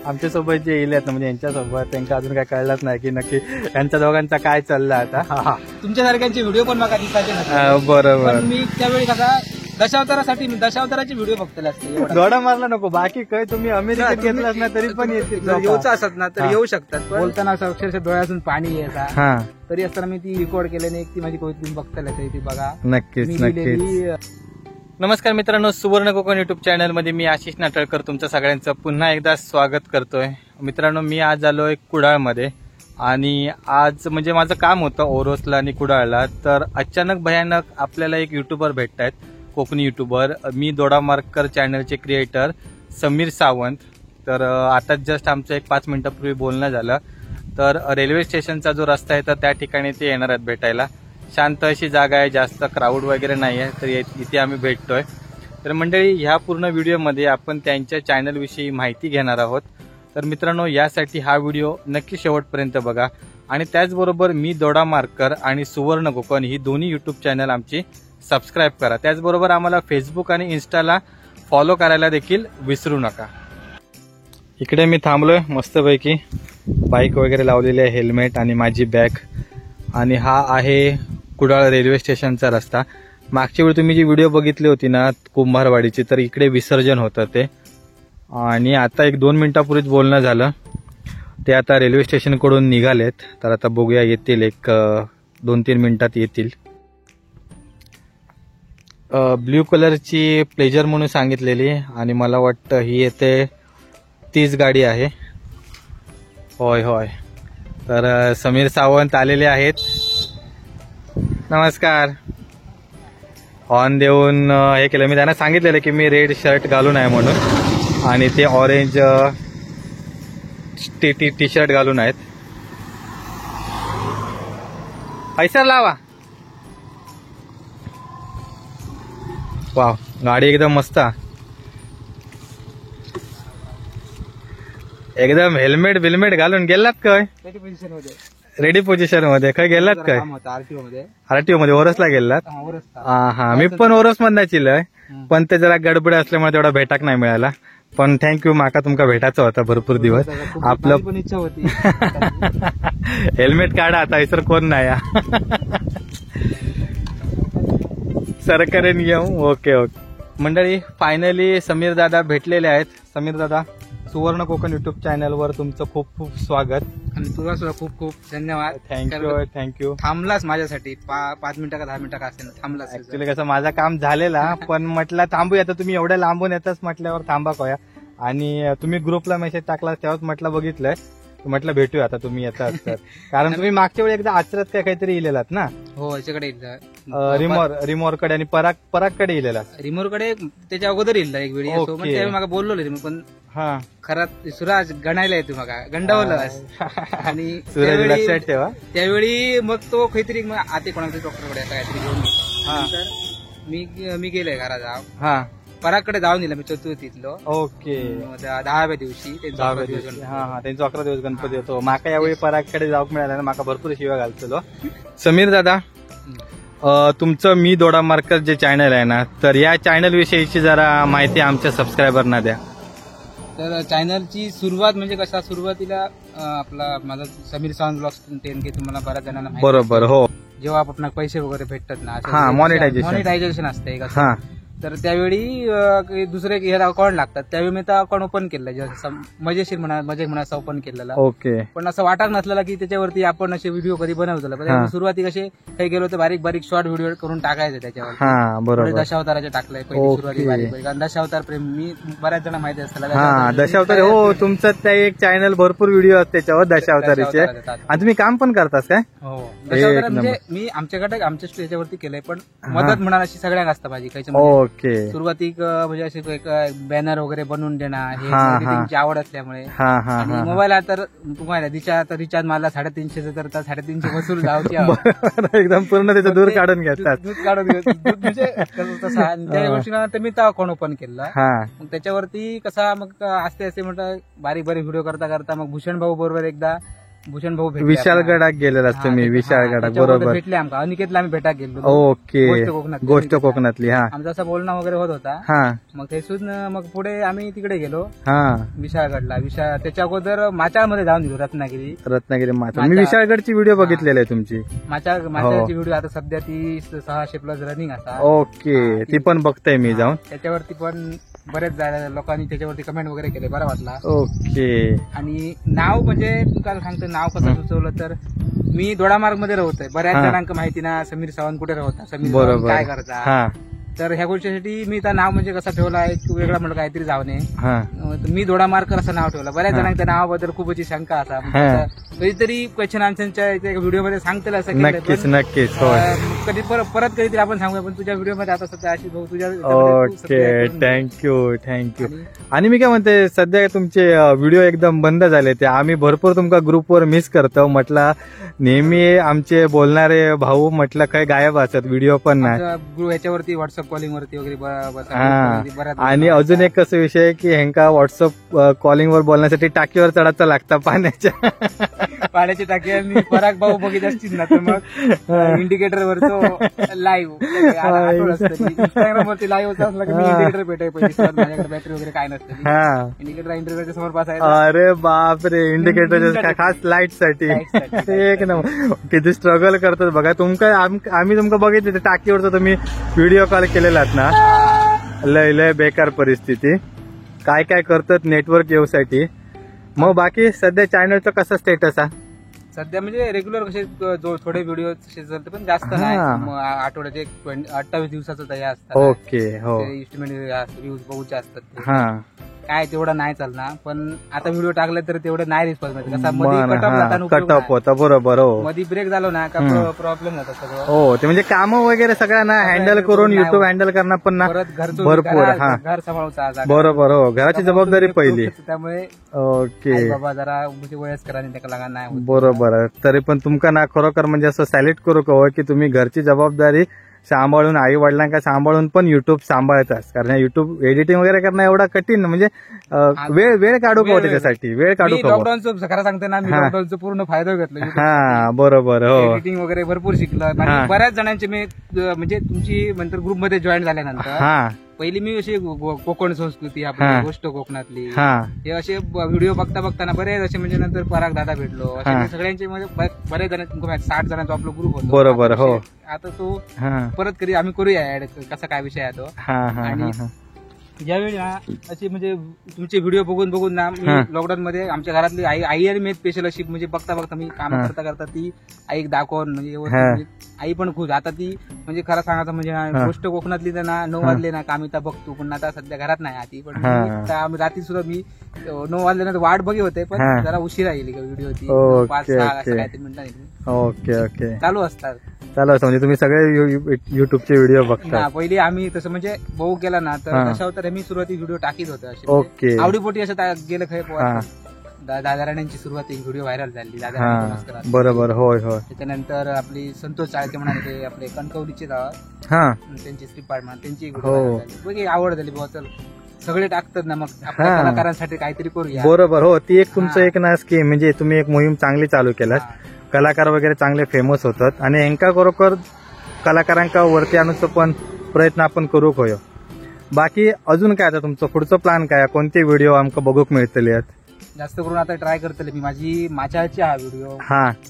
आमच्यासोबत जे येले आहेत म्हणजे यांच्यासोबत त्यांना अजून काय कळलंच नाही की नक्की यांच्या दोघांचा काय चाललं आता. तुमच्यासारख्यांचे व्हिडिओ पण मला दिसायचे बरोबर. मी त्यावेळी कसा दशावताराची व्हिडिओ बघतले असते. दोडा मारला नको बाकी काय तुम्ही अमेरिकेत घेतलाच ना तरी पण येतील येऊच असत ना तर येऊ शकतात. बोलताना असं अक्षरशः डोळ्यातून पाणी यायचा तरी असताना मी ती रेकॉर्ड केल्याने एक ती माझी तुम्ही बघताय ती बघा. नक्कीच नक्कीच. नमस्कार मित्रांनो, सुवर्ण कोकण युट्यूब चॅनल मध्ये मी आशिष नाटळकर तुमचं सगळ्यांचं पुन्हा एकदा स्वागत करतोय. मित्रांनो, मी आज आलोय कुडाळमध्ये आणि आज म्हणजे माझं काम होतं ओरोसला आणि कुडाळला. तर अचानक भयानक आपल्याला एक युट्यूबर भेटतायत, कोकणी युट्यूबर. मी दोडामार्कर चॅनलचे क्रिएटर समीर सावंत. तर आता जस्ट आमचं एक 5 मिनिटापूर्वी बोलणं झालं. तर रेल्वे स्टेशनचा जो रस्ता आहे तर त्या ठिकाणी ते येणार आहेत भेटायला. शांत अशी जागा आहे, जास्त क्राऊड वगैरे नाही आहे, तर इथे आम्ही भेटतोय. तर मंडळी, ह्या पूर्ण व्हिडिओमध्ये आपण त्यांच्या चॅनलविषयी माहिती घेणार आहोत. तर मित्रांनो, यासाठी हा व्हिडिओ नक्की शेवटपर्यंत बघा. आणि त्याचबरोबर मी दोडामार्कर आणि सुवर्ण कोकण ही दोन्ही युट्यूब चॅनल आमची सबस्क्राईब करा. त्याचबरोबर आम्हाला फेसबुक आणि इन्स्टाला फॉलो करायला देखील विसरू नका. इकडे मी थांबलोय मस्तपैकी, बाईक वगैरे लावलेली आहे, हेल्मेट आणि माझी बॅग. आणि हा आहे कुडाळ रेल्वे स्टेशनचा रस्ता. मागच्या वेळी तुम्ही जी व्हिडिओ बघितली होती ना कुंभारवाडीची, तर इकडे विसर्जन होतं ते. आणि आता एक 2 मिनिटापूर्वीच बोलणं झालं, ते आता रेल्वे स्टेशनकडून निघालेत. तर आता बघूया, येतील एक 2-3 मिनिटात येतील. ब्ल्यू कलरची प्लेजर म्हणून सांगितलेली आणि मला वाटतं ही येते तीच गाडी आहे. होय होय. तर समीर सावंत आलेले आहेत. नमस्कार. हॉर्न देऊन हे केलं. मी त्यांना सांगितलेलं की मी रेड शर्ट घालून आहे म्हणून, आणि ते ऑरेंज टी शर्ट घालून आहेत. पैसा लावा. वाव, गाडी एकदम मस्त, एकदम हेल्मेट बिल्मेट घालून गेलात काय? रेडी पोझिशन मध्ये काय गेलात काय? आरटीओ मध्ये ओरसला गेलात? हा, मी पण ओरस मधनच चिलय, पण ते जरा गडबड असल्यामुळे तेवढा भेटाक नाही मिळाला. पण थँक्यू, माका तुमका भेटायचं होता भरपूर दिवस. आपलं पण इच्छा होती. हेल्मेट काढा आता, इसर कोण नाही. सरकारी नियम. Okay okay. मंडळी, फायनली समीर दादा भेटलेले आहेत. समीर दादा, सुवर्ण कोकण युट्यूब चॅनलवर तुमचं खूप खूप स्वागत. आणि तुला सुद्धा खूप खूप धन्यवाद. थँक्यू. थांबलास माझ्यासाठी 5 मिनिटं का 10 मिनिटं का असेल थांबलास. ऍक्च्युली कसं माझं काम झालेला, पण म्हटलं थांबूया. तर तुम्ही एवढ्या लांबून येतच म्हटल्यावर थांबा कोया. आणि तुम्ही ग्रुपला मेसेज टाकला तेव्हाच म्हटलं बघितलंय, म्हटलं भेटूया आता तुम्ही येतात तर. कारण तुम्ही मागच्या वेळी एकदा आचरत काहीतरी इलेलात ना? हो, याच्याकडे रिमोरकडे आणि परागकडे इलेला. रिमोरकडे त्याच्या अगोदर येईल एक व्हिडिओ, त्यावेळी मला बोललो रिमोर, पण खरंच सुराज गणायला येतो मग गंडावलं. आणि लक्षात ठेवा, त्यावेळी मग तो काहीतरी आते कोणाच्या डॉक्टरकडे काहीतरी घेऊन मी गेलोय घरात. परागकडे जाऊन दिला मी चतुर्थीतलो. ओके. 10व्या दिवशी त्यांचा 11 दिवस गणपती होतो. माका यावेळी परागकडे जाऊक मिळाला ना, माका भरपूर शिवाय घालतो. समीर दादा, तुमचं मी दोडामार्कर जे चॅनल आहे ना, तर या चॅनल विषयीची जरा माहिती आमच्या सबस्क्रायबरना द्या. तर चॅनलची सुरुवात म्हणजे कसा, सुरुवातीला आपला माझा समीर सावंत ब्लॉग्स 10K तुम्हाला बऱ्याच जणांना बरोबर. हो, जेव्हा आपण पैसे वगैरे भेटतात ना, मॉनिटायझेशन असते का, तर त्यावेळी दुसरे हे अकाउंट लागतात. त्यावेळी मी अकाउंट ओपन केलं, मजेशीर म्हणा असं ओपन केलेला. ओके. पण असं वाटत नसलेला की त्याच्यावरती आपण असे व्हिडिओ कधी बनवतो. पण सुरुवाती कसे काही गेलो तर बारीक बारीक शॉर्ट व्हिडिओ करून टाकायचे त्याच्यावर. बरोबर. दशावताराचे टाकलंय सुरुवाती बारीक बारीक. दशावतार प्रेम मी बऱ्याच जण माहिती असतात. दशावतार, हो, तुमचं त्या एक चॅनल भरपूर व्हिडिओ असते त्याच्यावर दशावतारीचे. आणि तुम्ही काम पण करतास काय? हो, दशावतार म्हणजे मी आमच्याकडे आमच्या स्टेजवरती केलंय, पण मदत म्हणा अशी सगळ्यांना असतं पाहिजे काही. ओके. सुरुवातीक म्हणजे असे बॅनर वगैरे बनवून देणार, हे आवड असल्यामुळे. मोबाईल तर तुम्हाला रिचार्ज मारला 350 तर 350 वसूल जाऊची. एकदम पूर्ण त्याचं दूर काढून घेतात. दूध काढून म्हणजे तसा. त्या गोष्टीनंतर मी अकाउंट ओपन केला. मग त्याच्यावरती कसा मग असते म्हणतात बारीक बारीक व्हिडिओ करता करता मग भूषण भाऊ बरोबर एकदा भूषण भाऊ भेटले विशाळगडाक गेलेला असतो मी, विशाळगडाक बरोबर भेटले आमका. अनिकेतला आम्ही भेटाक गेलो. ओके, गोष्ट कोकणातली. हा, आमचा असं बोलणं वगैरे होत होता. हा, मग तेसून मग पुढे आम्ही तिकडे गेलो हा, विशाळगडला. त्याच्या अगोदर माचाळमध्ये जाऊन दिलो, रत्नागिरी माचा. मी विशाळगडची व्हिडिओ बघितलेली आहे तुमची. माचाळची व्हिडिओ आता सध्या ती 600+ रनिंग असा. ओके, ती पण बघताय मी जाऊन. त्याच्यावरती पण बरेच लोकांनी त्याच्यावरती कमेंट वगैरे केले, बरं वाटला. ओके. आणि नाव म्हणजे तुला सांगतो, नाव कसं सुचवलं तर मी दोडामार्ग मध्ये राहतोय. बऱ्याच जणांना माहिती ना समीर सावंत कुठे राहता, समीर सावंत काय करता. तर ह्या गोष्टीसाठी मी त्या नाव म्हणजे कसं ठेवला आहे, वेगळा म्हणलं काहीतरी जाऊ नये. मी दोडामार्कर असं नाव ठेवलं. बऱ्याच जणांना त्या नावाबद्दल खूप अशी शंका असा. कधीतरी क्वेश्चन आन्सरच्या व्हिडिओ मध्ये सांगतील असं. नक्कीच. कधी परत कधीतरी आपण सांगूया. पण तुझ्या व्हिडिओ मध्ये आता सध्या अशी भाऊ तुझ्या. Okay, thank you. आणि मी काय म्हणते, सध्या तुमचे व्हिडिओ एकदम बंद झाले. ते आम्ही भरपूर तुमका ग्रुपवर मिस करतो. म्हटलं नेहमी आमचे बोलणारे भाऊ म्हटलं काय गायब असतात, व्हिडिओ पण नाही. याच्यावरती व्हॉट्सअप कॉलिंग वरती वगैरे. आणि अजून एक कसं विषय की ह्यांका व्हॉट्सअप कॉलिंग वर बोलण्यासाठी टाकीवर चढायचं लागतं पाण्याची टाकी. आणि पराग भाऊ बघित असतील ना तर मग इंडिकेटर वर तो लाईव्ह इंस्टाग्राम वरती लाईव्ह होता असला की इंडिकेटर भेटाय पाहिजे. माझ्याकडे बॅटरी वगैरे काय नसतं. इंडिकेटर समोर पासायचं. अरे बापरे, इंडिकेटर खास लाईट साठी. एक ना किती स्ट्रगल करतात बघा. आम्ही तुमका बघितलं टाकीवरचा तुम्ही व्हिडिओ कॉल केलेलात ना, लय बेकार परिस्थिती. काय करतात नेटवर्क येऊसाठी. मग बाकी सध्या चॅनलचं कसं स्टेटस आहे सध्या? म्हणजे रेग्युलर कसे थोडे व्हिडिओ चालते, पण जास्त नाही. आठवड्याचे 28 दिवसाचं तयार असतात. ओके, हो. इस्टिमेट व्ह्यूज बघूचे असतात. काय तेवढं नाही चालणार. पण आता व्हिडिओ टाकले तर तेवढं नाही रिस्पॉन्स मिळत. कसा मध्ये कट ऑफ होता. बरोबर. हो, मध्ये ब्रेक झालो ना का प्रॉब्लेम होता सगळं. हो, ते म्हणजे कामं वगैरे सगळ्यांना हँडल करून युट्यूब हँडल करणं पण ना भरपूर. घर सांभाळूचा. बरोबर. हो, घराची जबाबदारी पहिली. त्यामुळे ओके बाबा जरा म्हणजे वयस्करांनी त्याला लागा नाही. बरोबर. तरी पण तुमका ना खरोखर म्हणजे असं सॅल्यूट करू की तुम्ही घरची जबाबदारी सांभाळून, आई वडिलांना सांभाळून पण युट्यूब सांभाळतात. कारण युट्यूब एडिटिंग वगैरे करणं एवढा कठीण, म्हणजे वेळ काढू का त्याच्यासाठी, वेळ काढू का. लॉकडाऊनचं खरं सांगते ना, मी लॉकडाऊनचा पूर्ण फायदा घेतला. हा, बरोबर. हो, एडिटिंग वगैरे भरपूर शिकलं. बऱ्याच जणांचे मी म्हणजे तुमची नंतर ग्रुपमध्ये जॉईन झाल्यानंतर पहिली मी अशी कोकण संस्कृती, आपली गोष्ट कोकणातली, हे असे व्हिडिओ बघताना बरेच असे म्हणजे नंतर पराग दादा भेटलो. असे सगळ्यांचे म्हणजे बरेच जण 60 जणांचा आपला ग्रुप होतो. बरोबर. हो, आता तो परत कधी आम्ही करूया ऍड, कसा काय विषय आहे तो. आणि ज्यावेळी ना अशी म्हणजे तुमचे व्हिडिओ बघून ना मी लॉकडाऊन मध्ये आमच्या घरातली आई आणि मी स्पेशल अशी म्हणजे बघता मी काम करता ती आई दाखवून म्हणजे आई पण खुश. आता ती म्हणजे खरं सांगायचं म्हणजे गोष्ट कोकणातली तर ना 9 वाजले ना काम इथं बघतो. पण आता सध्या घरात नाही आधी. पण रात्री सुद्धा मी 9 वाजल्यानंतर वाट बघी होते, पण जरा उशिरा येईल व्हिडिओ ती 5-6 असं काहीतरी मिनिटांनी. ओके. चालू असतात. म्हणजे तुम्ही सगळे युट्यूबचे व्हिडिओ बघता. पहिले आम्ही तसं म्हणजे भाऊ केला ना तर तशावर मी सुरुवाती व्हिडिओ टाकीत होतो. ओके, आवडीपोटी असं गेलं खरं. दादा राण्यांची सुरुवात व्हिडिओ व्हायरल झाली. दादा बरोबर. होय. त्याच्यानंतर आपली संतोष चाळके म्हणाले आपले कणकवलीचे त्यांची श्रीपाड म्हणा त्यांची व्हिडिओ आवड झाली. चल सगळे टाकतात ना, मग आपल्या कलाकारांसाठी काहीतरी करूया. बरोबर. हो, ती एक तुमचं एक ना स्कीम म्हणजे तुम्ही एक मोहीम चांगली चालू केलात. कलाकार वगैरे चांगले फेमस होतात आणि यांका खरोखर कलाकारांका वरती आणूचं पण प्रयत्न आपण करू होयो. बाकी अजून काय आता तुमचं पुढचं प्लॅन काय? कोणते व्हिडिओ आमका बघूक मिळतले? जास्त करून आता ट्राय करतले मी माझी माचाळची हा व्हिडिओ.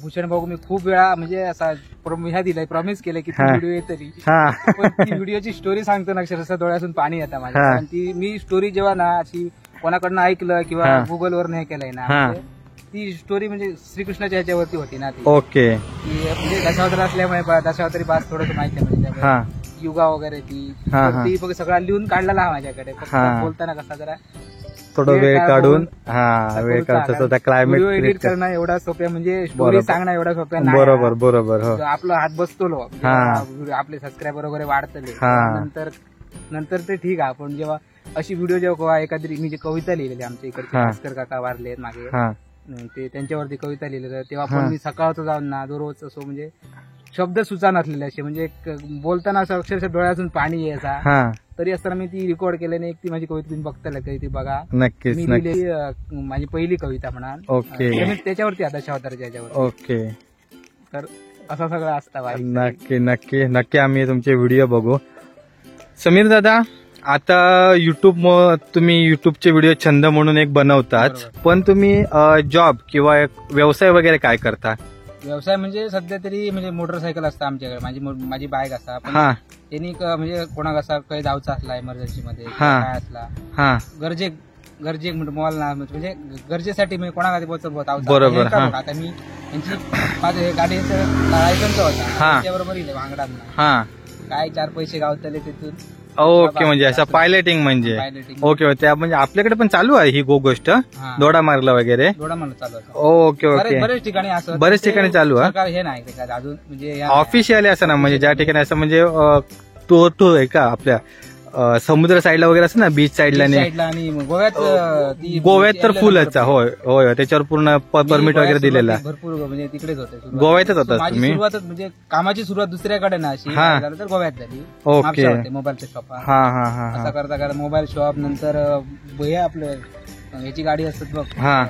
भूषण भाऊ मी खूप वेळा म्हणजे असा ह्या दिलाय, प्रॉमिस केलंय की व्हिडिओ येतली. पण ती व्हिडिओची स्टोरी सांगतो ना अक्षरशः डोळ्यातून पाणी येतं माझ्या. ती मी स्टोरी जेव्हा ना अशी कोणाकडनं ऐकलं किंवा गुगलवर नाही केलंय ना, ती स्टोरी म्हणजे श्रीकृष्णाच्या ह्याच्यावरती होती ना ती. ओके. म्हणजे दशावतार असल्यामुळे दशावतारी बास थोडंसं माहिती आहे म्हणजे युगा वगैरे ती फक्त सगळा लिहून काढलेला माझ्याकडे. बोलताना कसा जरा थोडं वेळ काढून वेळ काढतो. क्लायमेट एडिट करणं एवढा सोप्या म्हणजे स्टोरी सांगणं एवढा सोप्या. बरोबर. आपला हात बसतो आपले सबस्क्रायबर वगैरे वाढतले. नंतर ते ठीक आहे. पण जेव्हा अशी व्हिडिओ जेव्हा एखादी मी जे कविता लिहिलेली आमच्या इकडचे भास्कर काका वारले मागे, ते त्यांच्यावरती कविता लिहिलेलं, तेव्हा पण मी सकाळचं जाऊन ना दररोज असं म्हणजे शब्द सुचा नसलेले असे म्हणजे बोलताना असं अक्षरशः डोळ्यातून पाणी यायचा. तरी असताना मी ती रेकॉर्ड केल्याने एक ती माझी कविता तुम्ही बघताय काही ती बघा. नक्कीच मी नक्कीच. लिहिलेली माझी पहिली कविता म्हणा. ओके. मी त्याच्यावरती आता दशावताराच्या याच्यावर. ओके. तर असं सगळं असतं. नक्की नक्की नक्की आम्ही तुमचे व्हिडिओ बघू. समीर दादा, आता तुम्ही युट्यूबचे व्हिडिओ छंद म्हणून एक बनवतात, पण तुम्ही जॉब किंवा व्यवसाय वगैरे काय करता? व्यवसाय म्हणजे सध्या तरी म्हणजे मोटरसायकल असतं आमच्याकडे, माझी बाईक असा. हा. त्यांनी म्हणजे कोणाक असा काही जायचा असला इमर्जन्सी मध्ये काय असला, हा, गरजे मॉल ना म्हणजे गरजेसाठी मी कोणाकडे पोहोचत. बरोबर. आता मी यांची माझं गाडीचं लायसन्स होता त्याबरोबर इले भांगडात. हा. काय 4 पैसे गावतले तिथून. ओके. म्हणजे असं पायलटिंग म्हणजे. ओके. त्या म्हणजे आपल्याकडे पण चालू आहे ही गोष्ट, दोडामार्गला वगैरे. दोडामार्गला चालू आहे. Okay okay. बरेच ठिकाणी असं बरेच ठिकाणी चालू आहे. हे नाही अजून म्हणजे ऑफिशियल असं ना, म्हणजे ज्या ठिकाणी असं म्हणजे तो आहे का आपल्या समुद्र साईडला वगैरे असं ना, बीच साईडला. आणि गोव्यात तर फुलच. होय होय. त्याच्यावर पूर्ण परमिट वगैरे दिलेला भरपूर म्हणजे तिकडेच होते. गोव्यातच होता तुम्ही? सुरुवातच म्हणजे कामाची सुरुवात दुसऱ्याकडे ना अशी तर गोव्यात झाली. ओके. मोबाईलच्या शॉप. हा हा हा. असं करता करता मोबाईल शॉप नंतर आपलं याची गाडी असतात बघ. हा.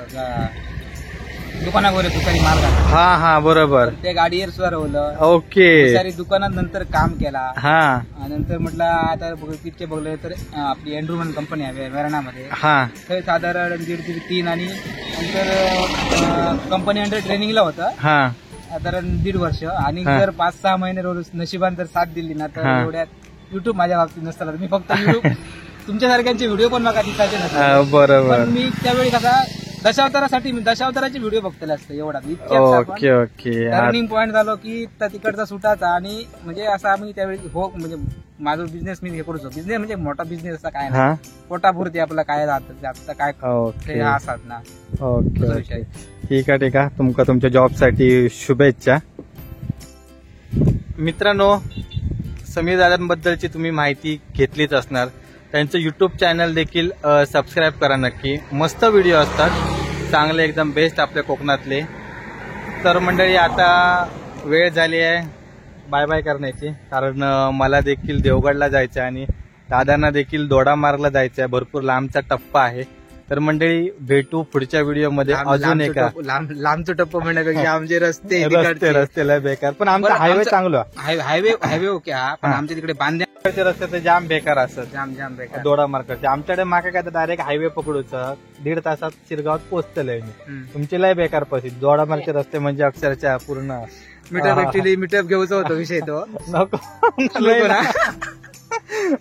दुकानावर दुकानी माल घालतात. हा हा. बरोबर. त्या गाडीवर सुरवलं. ओके. दुकानात नंतर काम केला. हा. नंतर म्हटलं आता तिथे बघलं तर आपली अँड्रू म्हणून कंपनी आहे वेराणामध्ये. हा. तर साधारण 1.5-3 आणि नंतर कंपनी अंडर ट्रेनिंगला होतं. हा. साधारण 1.5 वर्ष. आणि जर 5-6 महिने रोज नशिबान जर साथ दिली ना तर एवढ्यात युट्यूब माझ्या बाबतीत नसताना मी फक्त युट्यूब तुमच्यासारख्यांचे व्हिडिओ पण मला दिसायचे नसतात. बरोबर. पण मी त्यावेळी कसा दशावताराचे व्हिडिओ बघतले असते एवढा. Okay okay. टर्निंग पॉईंट झालो की तिकडचा सुटाचा. आणि म्हणजे असं आम्ही त्यावेळी म्हणजे माझा बिझनेस मी हे करू शकतो. बिझनेस म्हणजे मोठा बिझनेस असा काय नाही, पोटापुरती आपला काय जात काय असतात ना. ओके. ठीक आहे ठीक आहे. तुमका तुमच्या जॉबसाठी शुभेच्छा. मित्रांनो, समीर दादांबद्दलची तुम्ही माहिती घेतलीच असणार. त्यांचं युट्यूब चॅनल देखील सबस्क्राईब करा नक्की. मस्त व्हिडिओ असतात, चांगले एकदम बेस्ट आपल्या कोकणातले. तर मंडळी, आता वेळ झाली आहे बाय बाय करण्याची, कारण मला देखील देवगडला जायचं आहे आणि दादांना देखील दोडामार्गला जायचं आहे. भरपूर लांबचा टप्पा आहे. तर मंडळी, भेटू पुढच्या व्हिडिओमध्ये अजून एका लांबचं टप्पा म्हणण्यापेक्षा आमचे रस्त्याला बेकार, पण आमचा हायवे चांगला. Highway okay. पण आमच्या तिकडे बांधण्याचे रस्ते तर जाम बेकार असत. जाम बेकार. दोडामार्गचे आमच्याकडे माका काय डायरेक्ट हायवे पकडूच 1.5 तासात शिरगावात पोहोचतलंय मी. तुमचे लय बेकार परिस्थिती. दोडामार्गचे रस्ते म्हणजे अक्षरशः पूर्ण मीटअप घेऊचा होता विषय तो. नको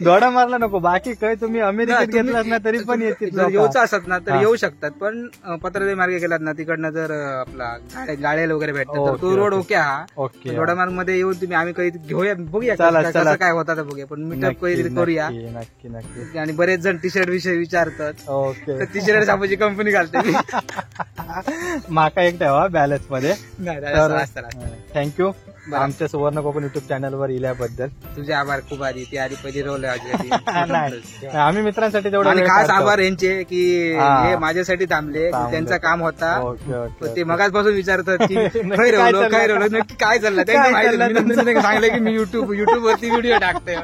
दोडा मारला नको. बाकी काय तुम्ही अमेरिकेत घेतलात ना तरी पण येतील. येऊच असत ना तर येऊ शकतात. पण पत्रदे मार्गे गेलात ना तिकडनं जर आपला गाड्याला वगैरे भेटतात तो रोड ओके. ओके. दोडामार्ग मध्ये येऊन तुम्ही आम्ही काही घेऊया बघूया कसं काय होता बघूया. पण मीटअप काहीतरी करूया. नक्की नक्की. आणि बरेच जण टी शर्ट विषय विचारतात. ओके. टी शर्ट छापाची कंपनी घालते. माका एक ठेवा बॅलन्स मध्ये. थँक्यू आमच्या सुवर्ण कोकण युट्यूब चॅनलवर इल्याबद्दल. तुझे आभार खूप. आधी ती आधी पहिली रोल आम्ही मित्रांसाठी तेवढं. आणि खास आभार यांचे की हे माझ्यासाठी थांबले. त्यांचं काम होता ते मगाचपासून विचारतात की काय रवलो नक्की काय चाललं. त्यांनी सांगलं की मी युट्यूब वरती व्हिडिओ टाकते.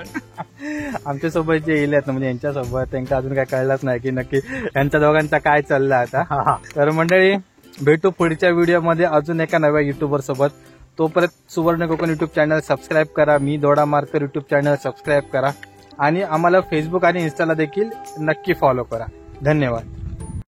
आमच्या सोबत जे येईल म्हणजे यांच्यासोबत त्यांना अजून काय कळलंच नाही की नक्की यांच्या दोघांचा काय चाललं आता. तर मंडळी, भेटू पुढच्या व्हिडिओमध्ये अजून एका नव्या युट्यूबर सोबत. तोपर्यंत सुवर्ण कोकण युट्यूब चॅनल सबस्क्राईब करा. मी दोडामार्कर युट्यूब चॅनल सबस्क्राईब करा. आणि आम्हाला फेसबुक आणि इन्स्टाला देखील नक्की फॉलो करा. धन्यवाद.